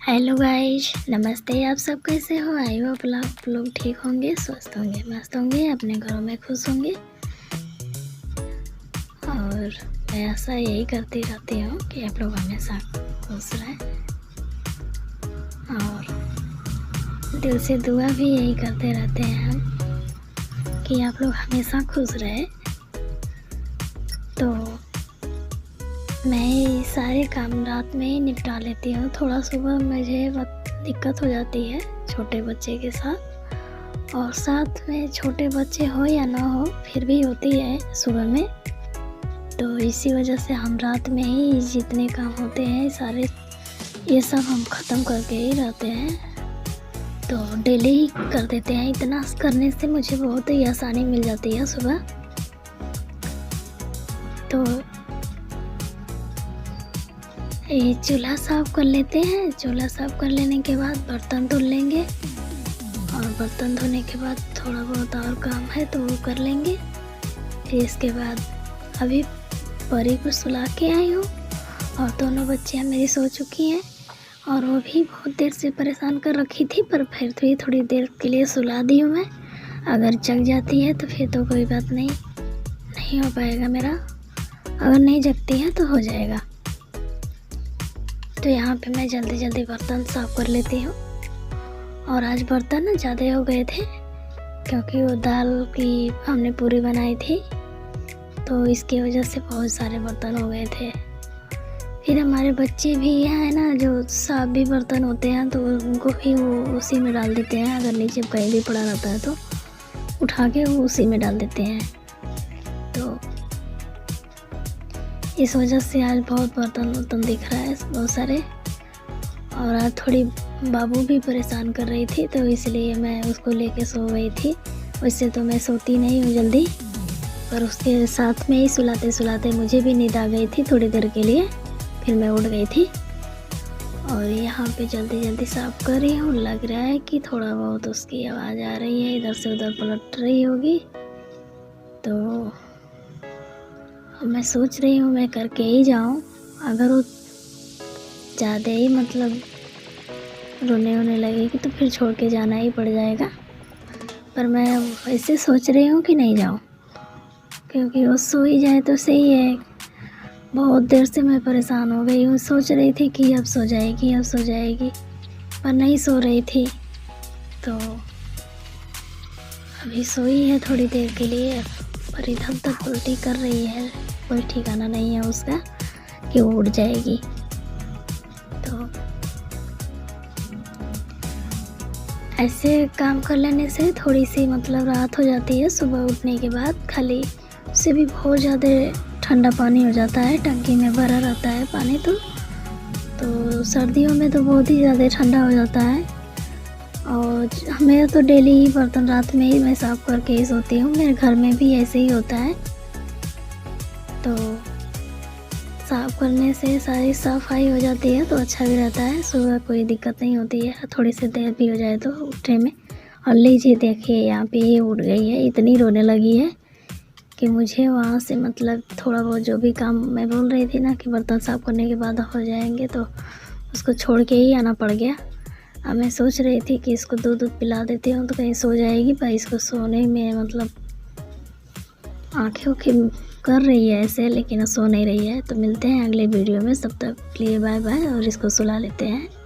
Hello guys, नमस्ते। आप सब कैसे हो? आई होप आप लोग ठीक होंगे, स्वस्थ होंगे, मस्त होंगे, अपने घरों में खुश होंगे। और मैं ऐसा यही करती रहती हूँ कि आप लोग हमेशा खुश रहें, और दिल से दुआ भी यही करते रहते हैं हम कि आप लोग हमेशा खुश रहें। तो मैं सारे काम रात में ही निपटा लेती हूँ। थोड़ा सुबह मुझे बहुत दिक्कत हो जाती है छोटे बच्चे के साथ, और साथ में छोटे बच्चे हो या ना हो फिर भी होती है सुबह में। तो इसी वजह से हम रात में ही जितने काम होते हैं सारे ये सब हम ख़त्म करके ही रहते हैं। तो डेली ही कर देते हैं। इतना करने से मुझे बहुत ही आसानी मिल जाती है सुबह। तो ये चूल्हा साफ़ कर लेते हैं। चूल्हा साफ़ कर लेने के बाद बर्तन धुल लेंगे, और बर्तन धोने के बाद थोड़ा बहुत और काम है तो वो कर लेंगे। फिर इसके बाद अभी परी को सुला के आई हूँ, और दोनों बच्चियाँ मेरी सो चुकी हैं, और वो भी बहुत देर से परेशान कर रखी थी, पर फिर थोड़ी देर के लिए सुला दी हूँ मैं। अगर जग जाती है तो फिर तो कोई बात नहीं हो पाएगा मेरा। अगर नहीं जगती है तो हो जाएगा। तो यहाँ पे मैं जल्दी बर्तन साफ़ कर लेती हूँ। और आज बर्तन ना ज़्यादा हो गए थे, क्योंकि वो दाल की हमने पूरी बनाई थी, तो इसकी वजह से बहुत सारे बर्तन हो गए थे। फिर हमारे बच्चे भी हैं ना, जो साफ भी बर्तन होते हैं तो उनको भी वो उसी में डाल देते हैं। अगर नीचे कहीं भी पड़ा रहता है तो उठा के वो उसी में डाल देते हैं। तो इस वजह से आज बहुत बर्तन दिख रहा है, बहुत सारे। और आज थोड़ी बाबू भी परेशान कर रही थी, तो इसलिए मैं उसको लेके सो गई थी। वैसे तो मैं सोती नहीं हूँ जल्दी, पर उसके साथ में ही सुलाते मुझे भी नींद आ गई थी थोड़ी देर के लिए। फिर मैं उठ गई थी, और यहाँ पे जल्दी साफ़ कर रही हूँ। लग रहा है कि थोड़ा बहुत उसकी आवाज़ आ रही है, इधर से उधर पलट रही होगी। तो मैं सोच रही हूँ मैं करके ही जाऊँ। अगर वो ज़्यादा ही मतलब रोने लगेगी तो फिर छोड़ के जाना ही पड़ जाएगा। पर मैं ऐसे सोच रही हूँ कि नहीं जाऊँ, क्योंकि वो सो ही जाए तो सही है। बहुत देर से मैं परेशान हो गई हूँ। सोच रही थी कि अब सो जाएगी, पर नहीं सो रही थी। तो अभी सोई है थोड़ी देर के लिए, पर इधर तक उल्टी कर रही है। कोई ठिकाना नहीं है उसका कि वो उठ जाएगी। तो ऐसे काम कर लेने से थोड़ी सी मतलब राहत हो जाती है सुबह उठने के बाद। खाली उससे भी बहुत ज़्यादा ठंडा पानी हो जाता है, टंकी में भरा रहता है पानी। तो सर्दियों में तो बहुत ही ज़्यादा ठंडा हो जाता है। और मेरा तो डेली ही बर्तन रात में ही मैं साफ़ करके ही सोती हूँ। मेरे घर में भी ऐसे ही होता है। तो साफ़ करने से सारी सफाई हो जाती है तो अच्छा भी रहता है। सुबह कोई दिक्कत नहीं होती है, थोड़ी सी देर भी हो जाए तो उठने में। और लीजिए देखिए, यहाँ पे ये उठ गई है, इतनी रोने लगी है कि मुझे वहाँ से मतलब थोड़ा बहुत जो भी काम मैं बोल रही थी ना कि बर्तन साफ़ करने के बाद हो जाएंगे, तो उसको छोड़ के ही आना पड़ गया। अब मैं सोच रही थी कि इसको दूध पिला देती हूँ तो कहीं सो जाएगी, पर इसको सोने में मतलब आँखें कर रही है ऐसे, लेकिन सो नहीं रही है। तो मिलते हैं अगले वीडियो में, तब तक के लिए बाय बाय, और इसको सुला लेते हैं।